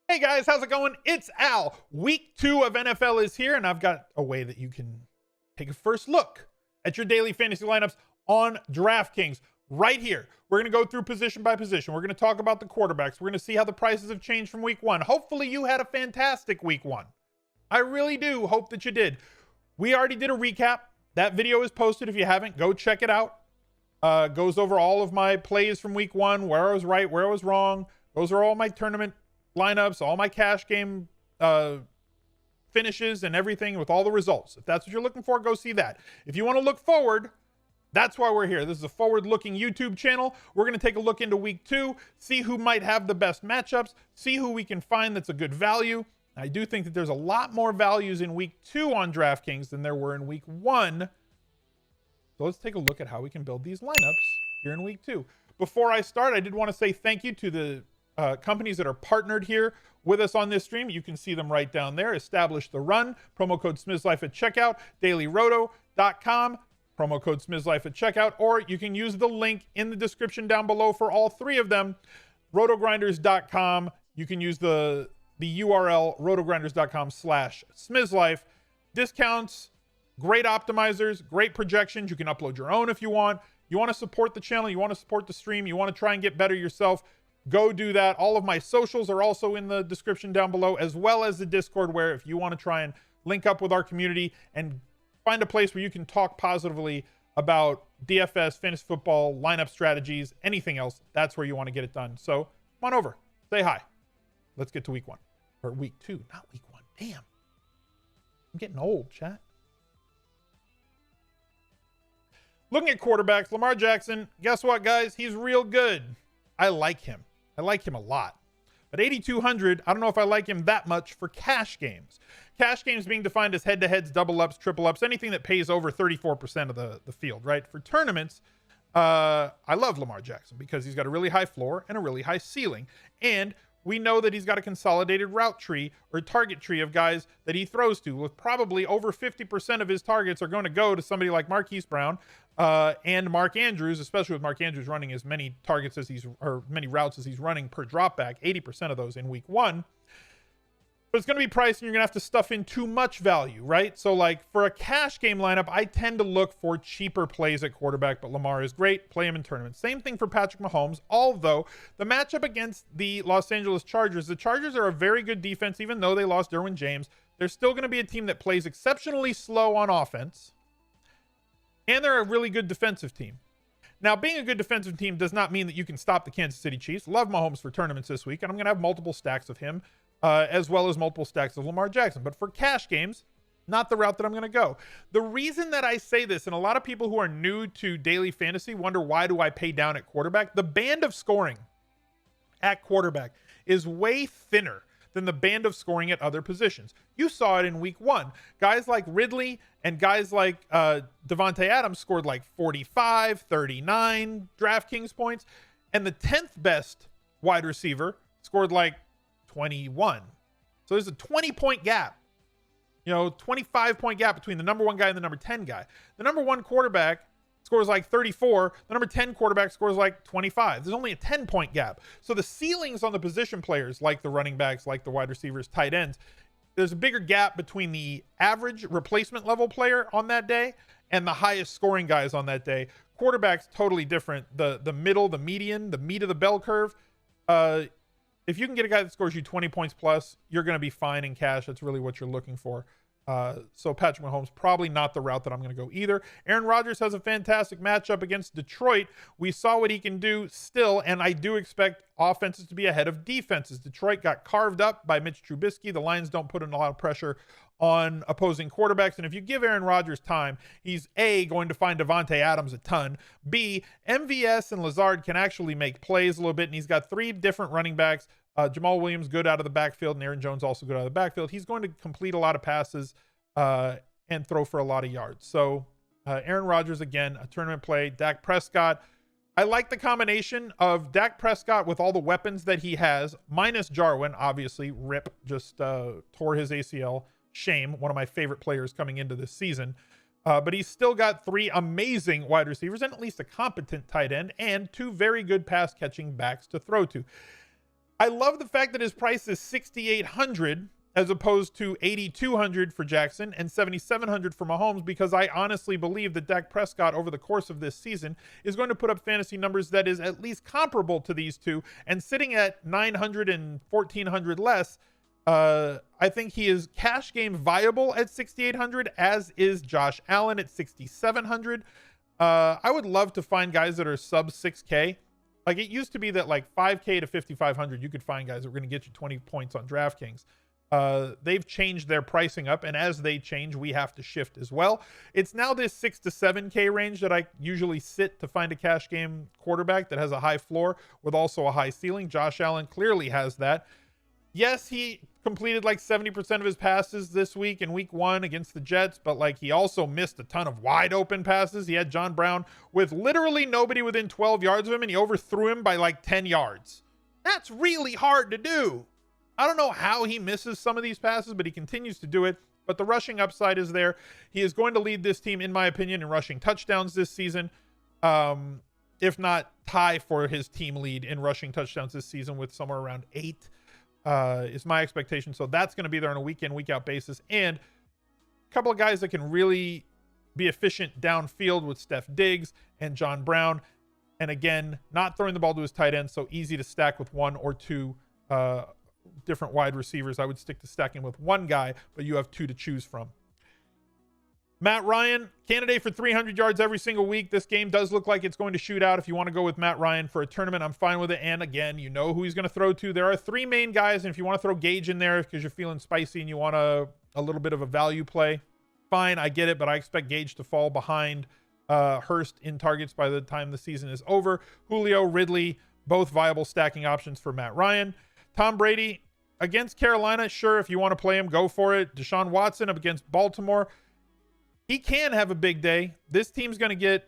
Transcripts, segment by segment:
Hey guys, how's it going? It's Al. Week 2 of NFL is here, and I've got a way that you can take a first look at your daily fantasy lineups on DraftKings right here. We're going to go through position by position. We're going to talk about the quarterbacks. We're going to see how the prices have changed from week 1. Hopefully you had a fantastic week 1. I really do hope that you did. We already did a recap. That video is posted. If you haven't, go check it out. Goes over all of my plays from week 1, where I was right, where I was wrong. Those are all my tournament lineups, all my cash game finishes and everything with all the results. If that's what you're looking for, go see that. If you want to look forward, that's why we're here. This is a forward-looking YouTube channel. We're going to take a look into week 2, see who might have the best matchups, see who we can find that's a good value. I do think that there's a lot more values in week 2 on DraftKings than there were in week 1. So let's take a look at how we can build these lineups here in week 2. Before I start, I did want to say thank you to the companies that are partnered here with us on this stream. You can see them right down there. Establish the Run, promo code SMIZLIFE at checkout, dailyroto.com, promo code SMIZLIFE at checkout, or you can use the link in the description down below for all 3 of them. Rotogrinders.com, you can use the URL rotogrinders.com/SMIZLIFE. Discounts, great optimizers, great projections. You can upload your own if you want. You want to support the channel, you want to support the stream, you want to try and get better yourself, go do that. All of my socials are also in the description down below, as well as the Discord, where if you want to try and link up with our community and find a place where you can talk positively about DFS, fantasy football, lineup strategies, anything else, that's where you want to get it done. So come on over, say hi. Let's get to week 1. Or week 2, not week 1. Damn. I'm getting old, chat. Looking at quarterbacks, Lamar Jackson, guess what, guys? He's real good. I like him. I like him a lot. But 8,200, I don't know if I like him that much for cash games. Cash games being defined as head-to-heads, double-ups, triple-ups, anything that pays over 34% of the field, right? For tournaments, I love Lamar Jackson because he's got a really high floor and a really high ceiling. And we know that he's got a consolidated route tree or target tree of guys that he throws to, with probably over 50% of his targets are going to go to somebody like Marquise Brown and Mark Andrews, especially with Mark Andrews running as many targets as many routes as he's running per dropback, 80% of those in week 1. But it's going to be priced, and you're going to have to stuff in too much value, right? So like for a cash game lineup, I tend to look for cheaper plays at quarterback, but Lamar is great. Play him in tournaments. Same thing for Patrick Mahomes, although the matchup against the Los Angeles Chargers, the Chargers are a very good defense, even though they lost Derwin James. They're still going to be a team that plays exceptionally slow on offense, and they're a really good defensive team. Now, being a good defensive team does not mean that you can stop the Kansas City Chiefs. Love Mahomes for tournaments this week, and I'm going to have multiple stacks of him, as well as multiple stacks of Lamar Jackson. But for cash games, not the route that I'm going to go. The reason that I say this, and a lot of people who are new to daily fantasy wonder, why do I pay down at quarterback? The band of scoring at quarterback is way thinner than the band of scoring at other positions. You saw it in week 1. Guys like Ridley and guys like Devontae Adams scored like 45, 39 DraftKings points, and the 10th best wide receiver scored like 21. So there's a 20-point gap, 25-point gap between the number 1 guy and the number 10 guy. The number 1 quarterback scores like 34. The number 10 quarterback scores like 25. There's only a 10-point gap. So the ceilings on the position players, like the running backs, like the wide receivers, tight ends, there's a bigger gap between the average replacement level player on that day and the highest scoring guys on that day. Quarterbacks, totally different. The middle, the median, the meat of the bell curve. If you can get a guy that scores you 20 points plus, you're going to be fine in cash. That's really what you're looking for. So Patrick Mahomes, probably not the route that I'm going to go either. Aaron Rodgers has a fantastic matchup against Detroit. We saw what he can do still, and I do expect offenses to be ahead of defenses. Detroit got carved up by Mitch Trubisky. The Lions don't put in a lot of pressure on opposing quarterbacks, and if you give Aaron Rodgers time, he's A, going to find Devontae Adams a ton. B, MVS and Lazard can actually make plays a little bit, and he's got 3 different running backs. Jamal Williams good out of the backfield, and Aaron Jones also good out of the backfield. He's going to complete a lot of passes and throw for a lot of yards. So Aaron Rodgers, again, a tournament play. Dak Prescott, I like the combination of Dak Prescott with all the weapons that he has, minus Jarwin, obviously. Rip just tore his ACL. Shame, one of my favorite players coming into this season. But he's still got 3 amazing wide receivers and at least a competent tight end and 2 very good pass catching backs to throw to. I love the fact that his price is 6,800 as opposed to 8,200 for Jackson and 7,700 for Mahomes, because I honestly believe that Dak Prescott over the course of this season is going to put up fantasy numbers that is at least comparable to these two, and sitting at 900 and 1,400 less. I think he is cash game viable at 6,800, as is Josh Allen at 6,700. I would love to find guys that are sub 6K. Like, it used to be that like 5K to 5,500, you could find guys that were going to get you 20 points on DraftKings. They've changed their pricing up, and as they change, we have to shift as well. It's now this 6 to 7K range that I usually sit to find a cash game quarterback that has a high floor with also a high ceiling. Josh Allen clearly has that. Yes, he completed like 70% of his passes this week in week 1 against the Jets, but like he also missed a ton of wide open passes. He had John Brown with literally nobody within 12 yards of him, and he overthrew him by like 10 yards. That's really hard to do. I don't know how he misses some of these passes, but he continues to do it. But the rushing upside is there. He is going to lead this team, in my opinion, in rushing touchdowns this season. If not tie for his team lead in rushing touchdowns this season with somewhere around 8 is my expectation. So that's going to be there on a week in, week out basis. And a couple of guys that can really be efficient downfield with Steph Diggs and John Brown. And again, not throwing the ball to his tight end, so easy to stack with 1 or 2 different wide receivers. I would stick to stacking with 1 guy, but you have 2 to choose from. Matt Ryan, candidate for 300 yards every single week. This game does look like it's going to shoot out. If you want to go with Matt Ryan for a tournament, I'm fine with it. And again, you know who he's going to throw to. There are 3 main guys, and if you want to throw Gage in there because you're feeling spicy and you want a little bit of a value play, fine, I get it, but I expect Gage to fall behind Hurst in targets by the time the season is over. Julio, Ridley, both viable stacking options for Matt Ryan. Tom Brady against Carolina, sure, if you want to play him, go for it. Deshaun Watson up against Baltimore. He can have a big day. This team's going to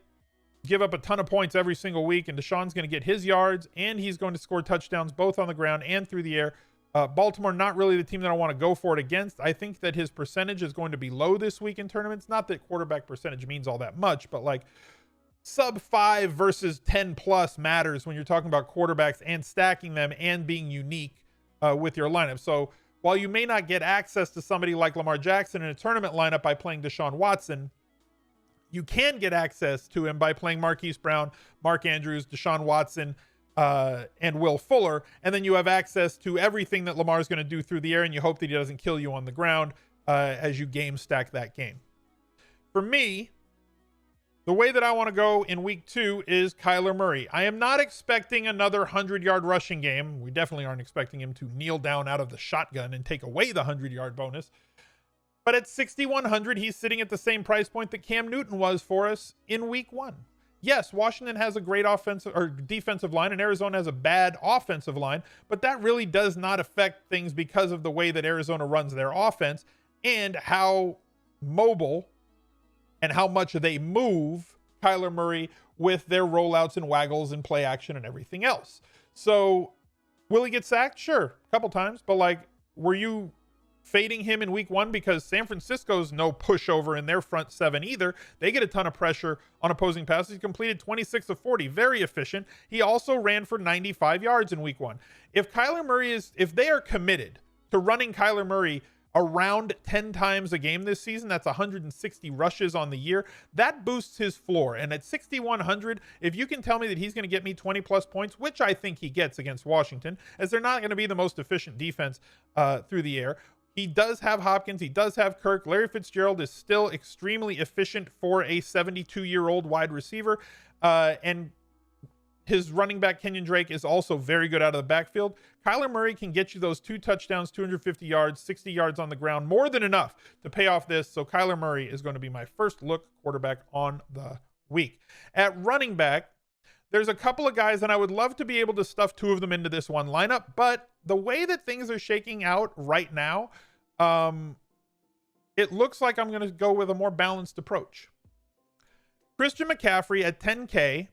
give up a ton of points every single week, and Deshaun's going to get his yards, and he's going to score touchdowns both on the ground and through the air. Baltimore, not really the team that I want to go for it against. I think that his percentage is going to be low this week in tournaments. Not that quarterback percentage means all that much, but like sub 5 versus 10 plus matters when you're talking about quarterbacks and stacking them and being unique with your lineup. So while you may not get access to somebody like Lamar Jackson in a tournament lineup by playing Deshaun Watson, you can get access to him by playing Marquise Brown, Mark Andrews, Deshaun Watson, and Will Fuller. And then you have access to everything that Lamar is going to do through the air, and you hope that he doesn't kill you on the ground as you game stack that game. For me, the way that I want to go in week 2 is Kyler Murray. I am not expecting another 100-yard rushing game. We definitely aren't expecting him to kneel down out of the shotgun and take away the 100-yard bonus. But at 6,100, he's sitting at the same price point that Cam Newton was for us in week 1. Yes, Washington has a great offensive or defensive line, and Arizona has a bad offensive line, but that really does not affect things because of the way that Arizona runs their offense and how mobile and how much they move Kyler Murray with their rollouts and waggles and play action and everything else. So will he get sacked? Sure, a couple times. But like, were you fading him in week 1 because San Francisco's no pushover in their front 7 either? They get a ton of pressure on opposing passes. He completed 26 of 40, very efficient. He also ran for 95 yards in week 1. If they are committed to running Kyler Murray around 10 times a game this season, that's 160 rushes on the year, that boosts his floor. And at 6,100, if you can tell me that he's going to get me 20 plus points, which I think he gets against Washington, as they're not going to be the most efficient defense through the air. He does have Hopkins, he does have Kirk. Larry Fitzgerald is still extremely efficient for a 72-year-old wide receiver, and his running back, Kenyon Drake, is also very good out of the backfield. Kyler Murray can get you those 2 touchdowns, 250 yards, 60 yards on the ground, more than enough to pay off this. So Kyler Murray is going to be my first look quarterback on the week. At running back, there's a couple of guys, and I would love to be able to stuff 2 of them into this one lineup, but the way that things are shaking out right now, it looks like I'm going to go with a more balanced approach. Christian McCaffrey at 10K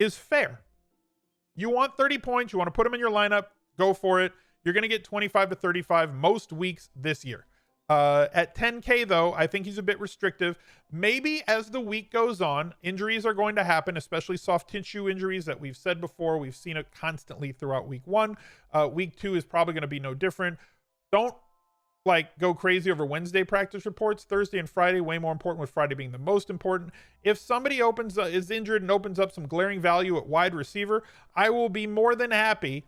is fair. You want 30 points, you want to put him in your lineup, go for it. You're going to get 25 to 35 most weeks this year. At 10K, though, I think he's a bit restrictive. Maybe as the week goes on, injuries are going to happen, especially soft tissue injuries that we've said before. We've seen it constantly throughout week 1. Week 2 is probably going to be no different. Don't go crazy over Wednesday practice reports. Thursday and Friday, way more important, with Friday being the most important. If somebody is injured and opens up some glaring value at wide receiver, I will be more than happy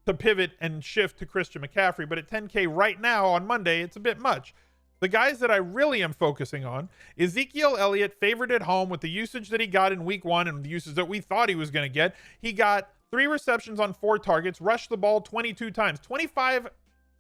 to pivot and shift to Christian McCaffrey. But at 10K right now on Monday, it's a bit much. The guys that I really am focusing on, Ezekiel Elliott, favored at home with the usage that he got in week 1 and the usage that we thought he was going to get. He got 3 receptions on 4 targets, rushed the ball 22 times. 25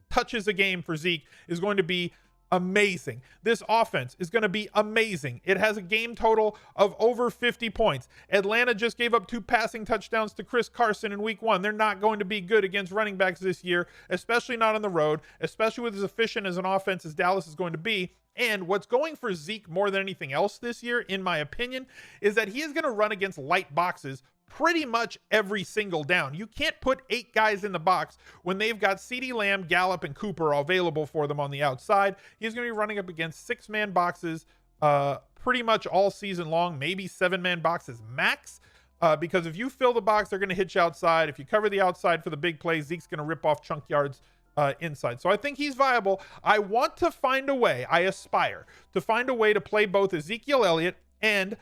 touches a game for Zeke is going to be amazing. This offense is going to be amazing. It has a game total of over 50 points. Atlanta just gave up 2 passing touchdowns to Chris Carson in week 1. They're not going to be good against running backs this year, especially not on the road, especially with as efficient as an offense as Dallas is going to be. And what's going for Zeke more than anything else this year, in my opinion, is that he is going to run against light boxes pretty much every single down. You can't put 8 guys in the box when they've got CeeDee Lamb, Gallup, and Cooper available for them on the outside. He's going to be running up against 6-man boxes pretty much all season long, maybe 7-man boxes max. Because if you fill the box, they're going to hit you outside. If you cover the outside for the big plays, Zeke's going to rip off chunk yards inside. So I think he's viable. I want to find a way, I aspire to find a way to play both Ezekiel Elliott and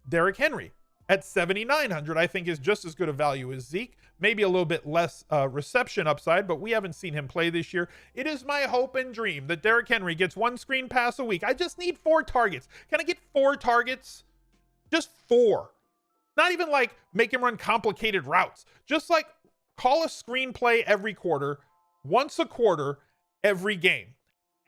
Derrick Henry. At 7,900, I think is just as good a value as Zeke. Maybe a little bit less reception upside, but we haven't seen him play this year. It is my hope and dream that Derrick Henry gets 1 screen pass a week. I just need 4 targets. Can I get 4 targets? Just 4. Not even make him run complicated routes. Just call a screenplay every quarter, once a quarter, every game.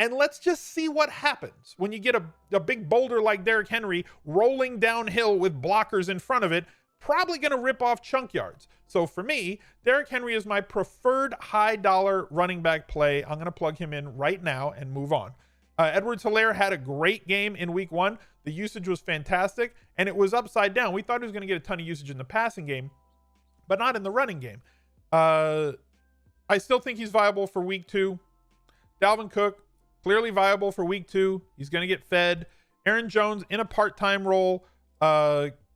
And let's just see what happens when you get a big boulder like Derrick Henry rolling downhill with blockers in front of it, probably going to rip off chunk yards. So for me, Derrick Henry is my preferred high dollar running back play. I'm going to plug him in right now and move on. Edwards-Helaire had a great game in week 1. The usage was fantastic, and it was upside down. We thought he was going to get a ton of usage in the passing game, but not in the running game. I still think he's viable for week 2. Dalvin Cook, clearly viable for week 2. He's going to get fed. Aaron Jones in a part-time role,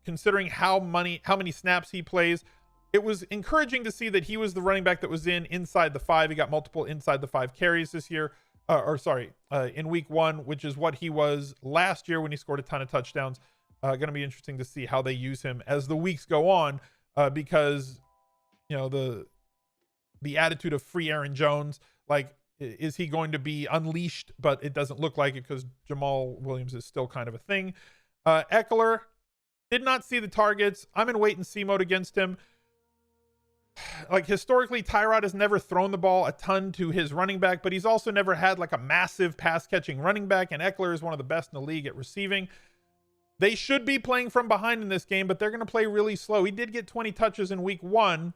considering how many snaps he plays. It was encouraging to see that he was the running back that was inside the 5. He got multiple inside the 5 carries this year, in week 1, which is what he was last year when he scored a ton of touchdowns. Going to be interesting to see how they use him as the weeks go on, because the attitude of free Aaron Jones, is he going to be unleashed? But it doesn't look like it, because Jamal Williams is still kind of a thing. Eckler did not see the targets. I'm in wait and see mode against him. Historically, Tyrod has never thrown the ball a ton to his running back, but he's also never had a massive pass catching running back. And Eckler is one of the best in the league at receiving. They should be playing from behind in this game, but they're going to play really slow. He did get 20 touches in week 1.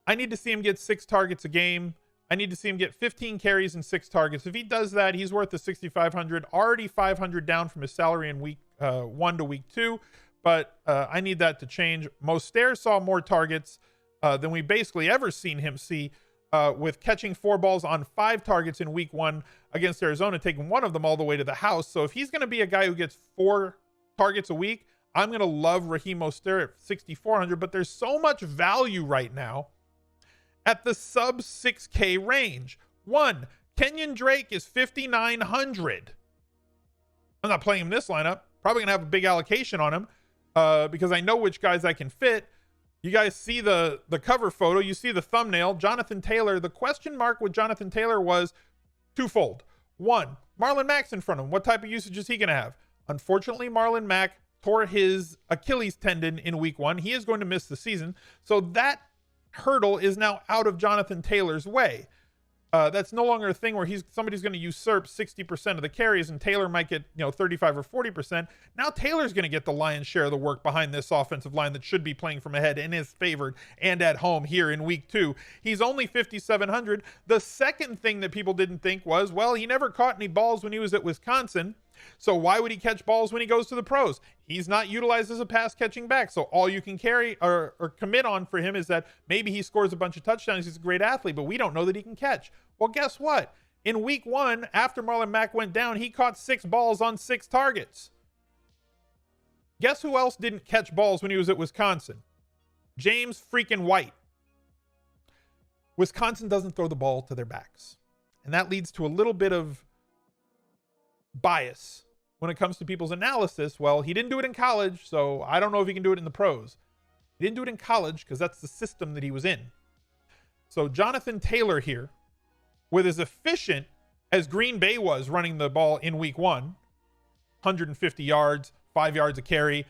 I need to see him get 6 targets a game. I need to see him get 15 carries and 6 targets. If he does that, he's worth the 6,500. Already 500 down from his salary in week 1 to week 2. But I need that to change. Mostert saw more targets than we basically ever seen him see, with catching 4 balls on 5 targets in week 1 against Arizona, taking 1 of them all the way to the house. So if he's going to be a guy who gets 4 targets a week, I'm going to love Raheem Mostert at 6,400. But there's so much value right now at the sub 6K range. 1, Kenyon Drake is 5,900. I'm not playing him in this lineup. Probably going to have a big allocation on him because I know which guys I can fit. You guys see the cover photo. You see the thumbnail. Jonathan Taylor. The question mark with Jonathan Taylor was twofold. 1, Marlon Mack's in front of him. What type of usage is he going to have? Unfortunately, Marlon Mack tore his Achilles tendon in week 1. He is going to miss the season. So that hurdle is now out of Jonathan Taylor's way. That's no longer a thing where somebody's going to usurp 60% of the carries and Taylor might get 35 or 40%. Now Taylor's going to get the lion's share of the work behind this offensive line that should be playing from ahead and is favored and at home here in week 2. He's only 5,700. The second thing that people didn't think was, well, he never caught any balls when he was at Wisconsin. So why would he catch balls when he goes to the pros? He's not utilized as a pass catching back. So all you can carry or commit on for him is that maybe he scores a bunch of touchdowns. He's a great athlete, but we don't know that he can catch. Well, guess what? In week 1, after Marlon Mack went down, he caught 6 balls on 6 targets. Guess who else didn't catch balls when he was at Wisconsin? James freaking White. Wisconsin doesn't throw the ball to their backs. And that leads to a little bit of bias when it comes to people's analysis. Well, he didn't do it in college, so I don't know if he can do it in the pros. He didn't do it in college because that's the system that he was in. So Jonathan Taylor here, with as efficient as Green Bay was running the ball in week 1, 150 yards, 5 yards a carry,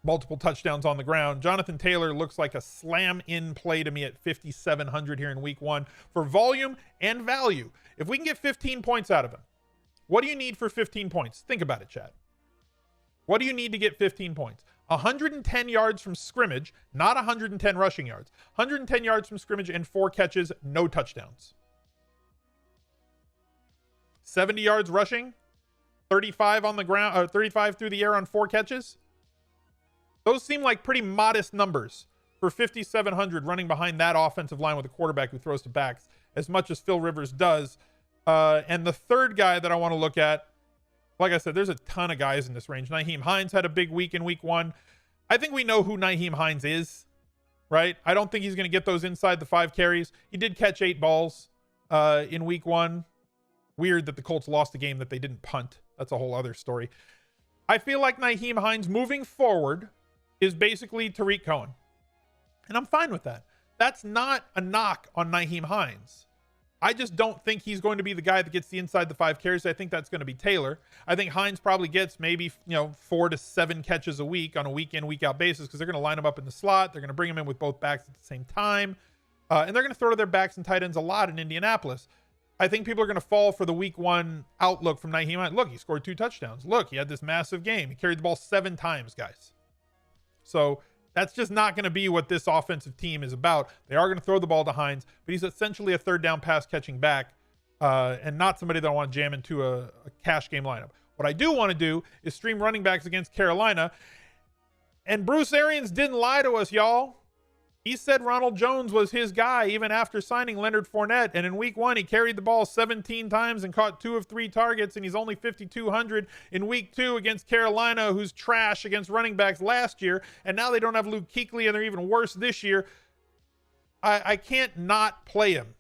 multiple touchdowns on the ground. Jonathan Taylor looks like a slam in play to me at 5,700 here in week 1 for volume and value. If we can get 15 points out of him, what do you need for 15 points? Think about it, chat. What do you need to get 15 points? 110 yards from scrimmage, not 110 rushing yards. 110 yards from scrimmage and 4 catches, no touchdowns. 70 yards rushing, 35 on the ground, or 35 through the air on 4 catches. Those seem like pretty modest numbers for 5,700 running behind that offensive line with a quarterback who throws to backs as much as Phil Rivers does. And the third guy that I want to look at, like I said, there's a ton of guys in this range. NYHEIM Hines had a big week in week 1. I think we know who NYHEIM Hines is, right? I don't think he's going to get those inside the 5 carries. He did catch 8 balls in week 1. Weird that the Colts lost a game that they didn't punt. That's a whole other story. I feel like NYHEIM Hines moving forward is basically Tariq Cohen. And I'm fine with that. That's not a knock on NYHEIM Hines. I just don't think he's going to be the guy that gets the inside the 5 carries. I think that's going to be Taylor. I think Hines probably gets maybe 4 to 7 catches a week on a week in, week out basis because they're going to line him up in the slot. They're going to bring him in with both backs at the same time. And they're going to throw to their backs and tight ends a lot in Indianapolis. I think people are going to fall for the week 1 outlook from NYHEIM Hines. Look, he scored 2 touchdowns. Look, he had this massive game. He carried the ball 7 times, guys. So that's just not going to be what this offensive team is about. They are going to throw the ball to Hines, but he's essentially a third down pass catching back and not somebody that I want to jam into a cash game lineup. What I do want to do is stream running backs against Carolina. And Bruce Arians didn't lie to us, y'all. He said Ronald Jones was his guy even after signing Leonard Fournette. And in week 1, he carried the ball 17 times and caught 2 of 3 targets. And he's only 5,200 in week 2 against Carolina, who's trash against running backs last year. And now they don't have Luke Kuechly, and they're even worse this year. I can't not play him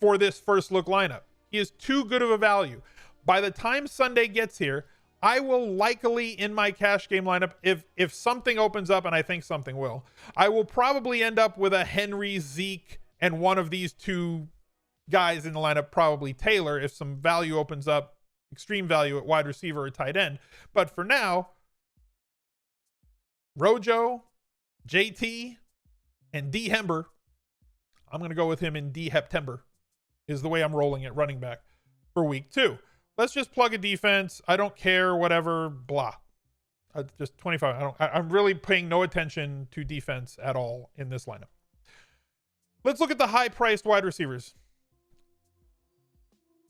for this first look lineup. He is too good of a value. By the time Sunday gets here, I will likely in my cash game lineup, if something opens up, and I think something will, I will probably end up with a Henry, Zeke, and one of these 2 guys in the lineup, probably Taylor, if some value opens up, extreme value at wide receiver or tight end. But for now, Rojo, JT, and D. Hember, I'm going to go with him in D. Heptember, is the way I'm rolling at running back for week 2. Let's just plug a defense. I don't care, whatever, blah. Just 25. I'm really paying no attention to defense at all in this lineup. Let's look at the high-priced wide receivers.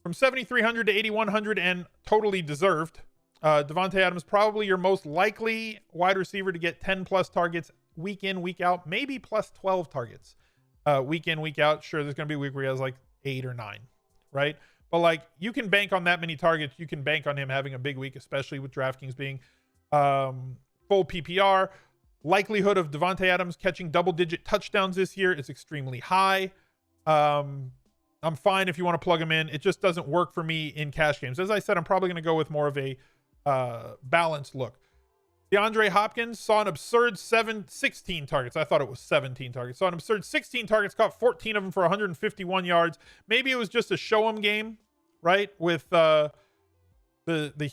From 7,300 to 8,100 and totally deserved. Devontae Adams, probably your most likely wide receiver to get 10-plus targets week in, week out. Maybe plus 12 targets week in, week out. Sure, there's going to be a week where he has like 8 or 9, right? But like, you can bank on that many targets. You can bank on him having a big week, especially with DraftKings being full PPR. Likelihood of Devontae Adams catching double-digit touchdowns this year is extremely high. I'm fine if you want to plug him in. It just doesn't work for me in cash games. As I said, I'm probably going to go with more of a balanced look. DeAndre Hopkins saw an absurd 16 targets. I thought it was 17 targets. Saw an absurd 16 targets, caught 14 of them for 151 yards. Maybe it was just a show 'em game, right? With the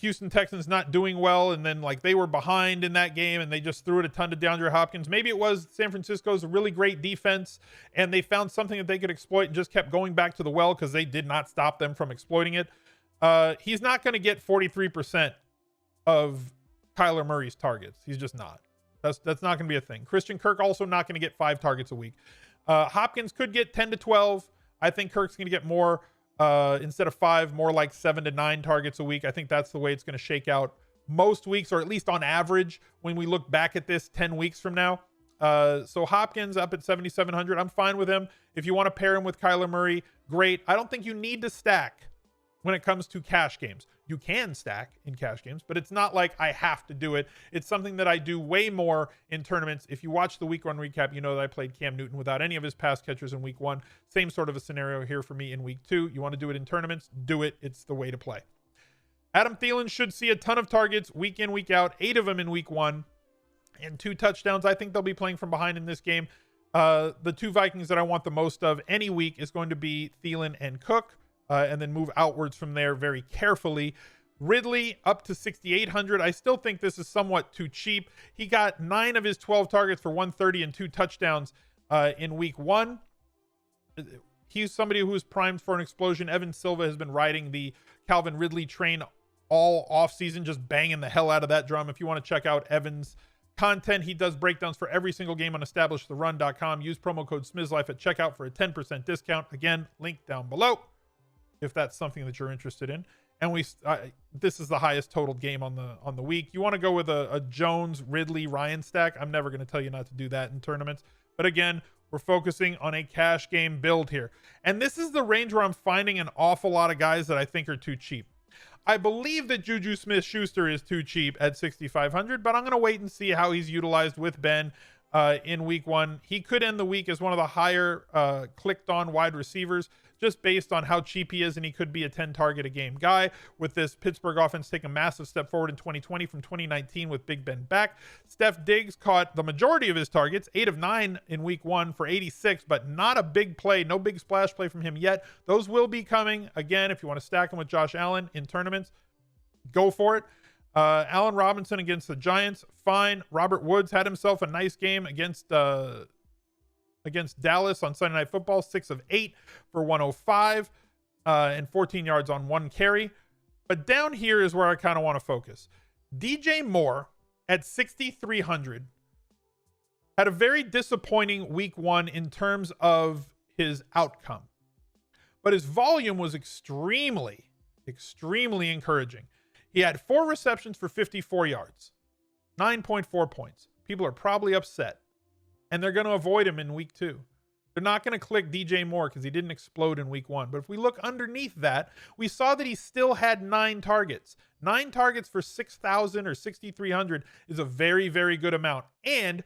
Houston Texans not doing well, and then like they were behind in that game and they just threw it a ton to DeAndre Hopkins. Maybe it was San Francisco's a really great defense and they found something that they could exploit and just kept going back to the well because they did not stop them from exploiting it. He's not going to get 43% of Kyler Murray's targets. He's just not. That's not going to be a thing. Christian Kirk also not going to get 5 targets a week. Hopkins could get 10 to 12. I think Kirk's going to get more instead of 5, more like 7 to 9 targets a week. I think that's the way it's going to shake out most weeks, or at least on average when we look back at this 10 weeks from now. So Hopkins up at 7,700. I'm fine with him. If you want to pair him with Kyler Murray, great. I don't think you need to stack when it comes to cash games. You can stack in cash games, but it's not like I have to do it. It's something that I do way more in tournaments. If you watch the week one recap, you know that I played Cam Newton without any of his pass catchers in week one. Same sort of a scenario here for me in week two. You want to do it in tournaments? Do it. It's the way to play. Adam Thielen should see a ton of targets week in, week out, 8 of them in week one and 2 touchdowns. I think they'll be playing from behind in this game. The 2 Vikings that I want the most of any week is going to be Thielen and Cook, and then move outwards from there very carefully. Ridley up to 6,800. I still think this is somewhat too cheap. He got 9 of his 12 targets for 130 and 2 touchdowns in week one. He's somebody who is primed for an explosion. Evan Silva has been riding the Calvin Ridley train all offseason, just banging the hell out of that drum. If you want to check out Evan's content, he does breakdowns for every single game on establishtheRun.com. Use promo code SMIZLIFE at checkout for a 10% discount. Again, link down below if that's something that you're interested in. And this is the highest totaled game on the week. You want to go with a Jones, Ridley, Ryan stack. I'm never going to tell you not to do that in tournaments. But again, we're focusing on a cash game build here. And this is the range where I'm finding an awful lot of guys that I think are too cheap. I believe that Juju Smith-Schuster is too cheap at 6,500, but I'm going to wait and see how he's utilized with Ben in week one. He could end the week as one of the higher clicked on wide receivers, just based on how cheap he is, and he could be a 10 target a game guy with this Pittsburgh offense taking a massive step forward in 2020 from 2019 with Big Ben back. Steph Diggs caught the majority of his targets, 8 of 9 in week one for 86, but not a big play, no big splash play from him yet. Those will be coming. Again, if you want to stack him with Josh Allen in tournaments, go for it. Allen Robinson against the Giants, fine. Robert Woods had himself a nice game against Dallas on Sunday Night Football, 6 of 8 for 105 and 14 yards on 1 carry. But down here is where I kind of want to focus. DJ Moore at 6,300 had a very disappointing week one in terms of his outcome. But his volume was extremely encouraging. He had 4 receptions for 54 yards, 9.4 points. People are probably upset, and they're going to avoid him in week two. They're not going to click DJ Moore because he didn't explode in week one. But if we look underneath that, we saw that he still had 9 targets. 9 targets for 6,000 or 6,300 is a very, very good amount. And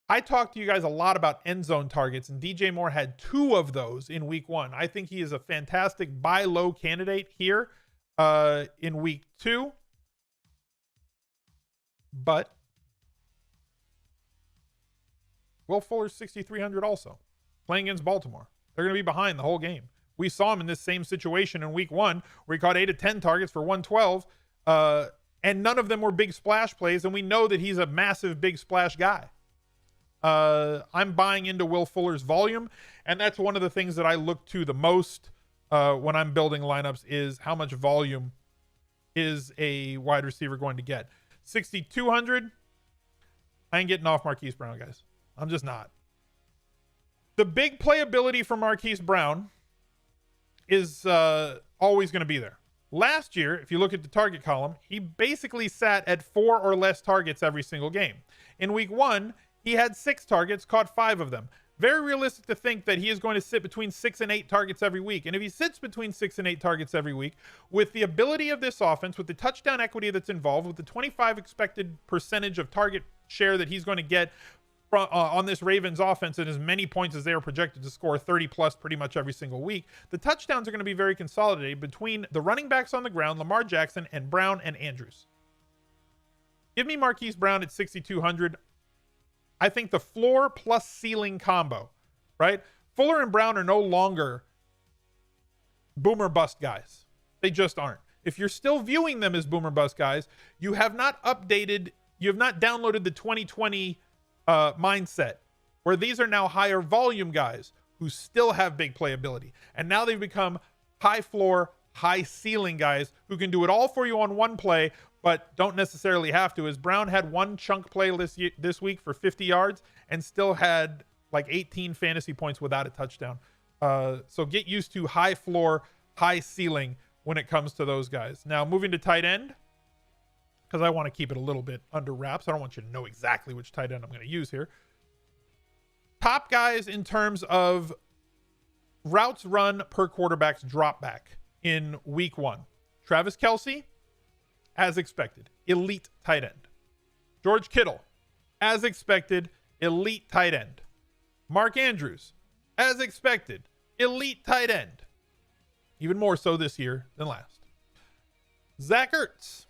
I talked to you guys a lot about end zone targets, and DJ Moore had 2 of those in week one. I think he is a fantastic buy low candidate here in week two. But Will Fuller's 6,300 also, playing against Baltimore. They're going to be behind the whole game. We saw him in this same situation in week one where he caught 8 of 10 targets for 112, and none of them were big splash plays, and we know that he's a massive big splash guy. I'm buying into Will Fuller's volume, and that's one of the things that I look to the most when I'm building lineups is how much volume is a wide receiver going to get. 6,200, I ain't getting off Marquise Brown, guys. I'm just not. The big playability for Marquise Brown is always going to be there. Last year, if you look at the target column, he basically sat at 4 or less targets every single game. In week one, he had 6 targets, caught 5 of them. Very realistic to think that he is going to sit between 6 and 8 targets every week. And if he sits between 6 and 8 targets every week, with the ability of this offense, with the touchdown equity that's involved, with the 25 expected percentage of target share that he's going to get on this Ravens offense, and as many points as they are projected to score, 30 plus pretty much every single week, the touchdowns are going to be very consolidated between the running backs on the ground, Lamar Jackson and Brown and Andrews. Give me Marquise Brown at 6,200. I think the floor plus ceiling combo, right? Fuller and Brown are no longer boomer bust guys. They just aren't. If you're still viewing them as boomer bust guys, you have not downloaded the 2020 mindset, where these are now higher volume guys who still have big playability. And now they've become high floor, high ceiling guys who can do it all for you on one play, but don't necessarily have to. As Brown had 1 chunk play this week for 50 yards and still had like 18 fantasy points without a touchdown. So get used to high floor, high ceiling when it comes to those guys. Now moving to tight end, because I want to keep it a little bit under wraps. I don't want you to know exactly which tight end I'm going to use here. Top guys in terms of routes run per quarterback's drop back in week 1. Travis Kelce, as expected, elite tight end. George Kittle, as expected, elite tight end. Mark Andrews, as expected, elite tight end. Even more so this year than last. Zach Ertz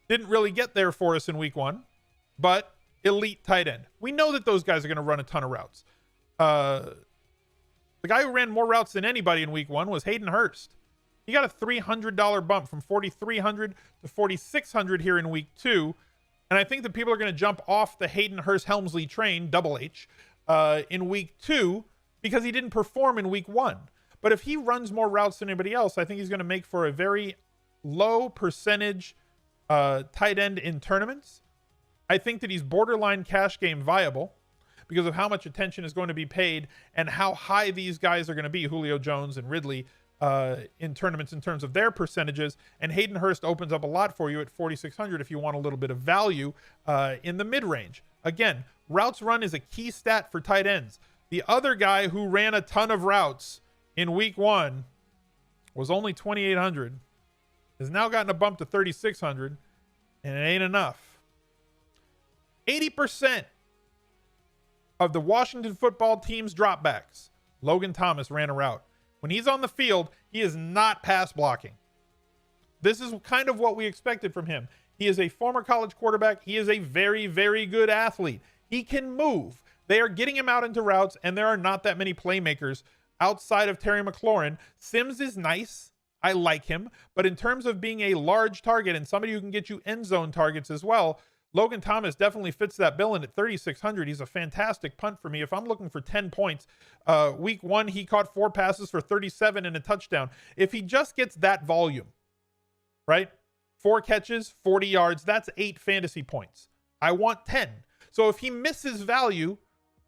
didn't really get there for us in week 1, but elite tight end. We know that those guys are going to run a ton of routes. The guy who ran more routes than anybody in week 1 was Hayden Hurst. He got a $300 bump from $4,300 to $4,600 here in week 2. And I think that people are going to jump off the Hayden Hurst Helmsley train, double H, in week 2 because he didn't perform in week 1. But if he runs more routes than anybody else, I think he's going to make for a very low percentage tight end in tournaments. I think that he's borderline cash game viable because of how much attention is going to be paid and how high these guys are going to be, Julio Jones and Ridley, in tournaments in terms of their percentages. And Hayden Hurst opens up a lot for you at 4,600 if you want a little bit of value in the mid-range. Again, routes run is a key stat for tight ends. The other guy who ran a ton of routes in week 1 was only 2,800. Has now gotten a bump to 3,600, and it ain't enough. 80% of the Washington football team's dropbacks, Logan Thomas ran a route. When he's on the field, he is not pass blocking. This is kind of what we expected from him. He is a former college quarterback. He is a very, very good athlete. He can move. They are getting him out into routes, and there are not that many playmakers outside of Terry McLaurin. Sims is nice. I like him. But in terms of being a large target and somebody who can get you end zone targets as well, Logan Thomas definitely fits that bill, and at 3,600, he's a fantastic punt for me. If I'm looking for 10 points, week 1, he caught 4 passes for 37 and a touchdown. If he just gets that volume, right? 4 catches, 40 yards, that's 8 fantasy points. I want 10. So if he misses value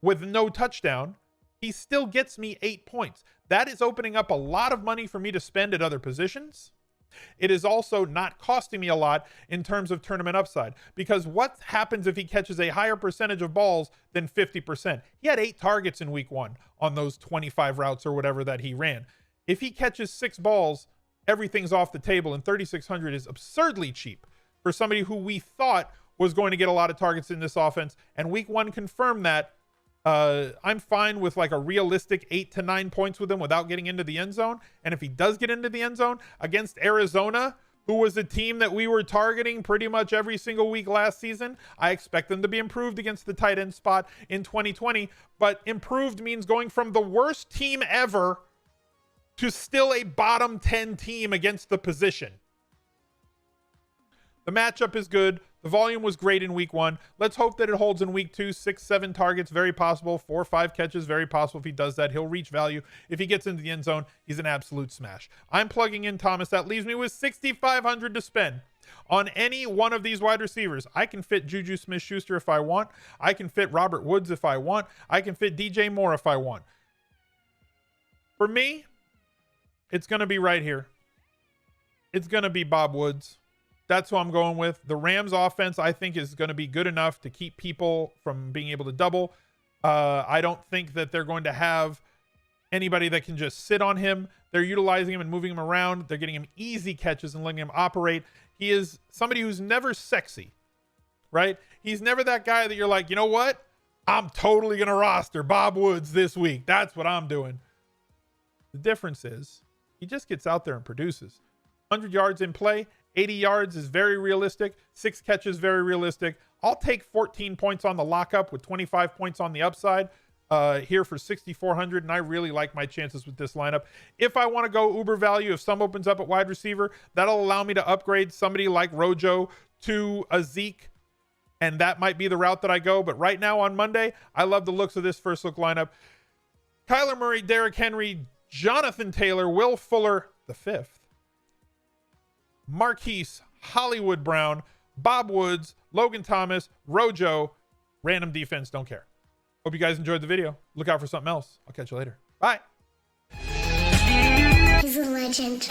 with no touchdown, he still gets me 8 points. That is opening up a lot of money for me to spend at other positions. It is also not costing me a lot in terms of tournament upside, because what happens if he catches a higher percentage of balls than 50%? He had 8 targets in week 1 on those 25 routes or whatever that he ran. If he catches 6 balls, everything's off the table, and 3,600 is absurdly cheap for somebody who we thought was going to get a lot of targets in this offense, and week 1 confirmed that. I'm fine with like a realistic 8 to 9 points with him without getting into the end zone. And if he does get into the end zone against Arizona, who was a team that we were targeting pretty much every single week last season, I expect them to be improved against the tight end spot in 2020. But improved means going from the worst team ever to still a bottom 10 team against the position. The matchup is good. The volume was great in week 1. Let's hope that it holds in week 2. 6, 7 targets, very possible. 4 or 5 catches, very possible. If he does that, he'll reach value. If he gets into the end zone, he's an absolute smash. I'm plugging in Thomas. That leaves me with $6,500 to spend on any one of these wide receivers. I can fit Juju Smith-Schuster if I want. I can fit Robert Woods if I want. I can fit DJ Moore if I want. For me, it's going to be right here. It's going to be Bob Woods. That's who I'm going with. The Rams offense, I think, is going to be good enough to keep people from being able to double. I don't think that they're going to have anybody that can just sit on him. They're utilizing him and moving him around. They're getting him easy catches and letting him operate. He is somebody who's never sexy, right? He's never that guy that you're like, you know what? I'm totally going to roster Bob Woods this week. That's what I'm doing. The difference is he just gets out there and produces. 100 yards in play. 80 yards is very realistic. 6 catches, very realistic. I'll take 14 points on the lockup with 25 points on the upside here for 6,400, and I really like my chances with this lineup. If I want to go uber value, if some opens up at wide receiver, that'll allow me to upgrade somebody like Rojo to a Zeke, and that might be the route that I go. But right now on Monday, I love the looks of this first look lineup. Kyler Murray, Derrick Henry, Jonathan Taylor, Will Fuller, the 5th. Marquise, Hollywood Brown, Bob Woods, Logan Thomas, Rojo, random defense, don't care. Hope you guys enjoyed the video. Look out for something else. I'll catch you later. Bye. He's a legend.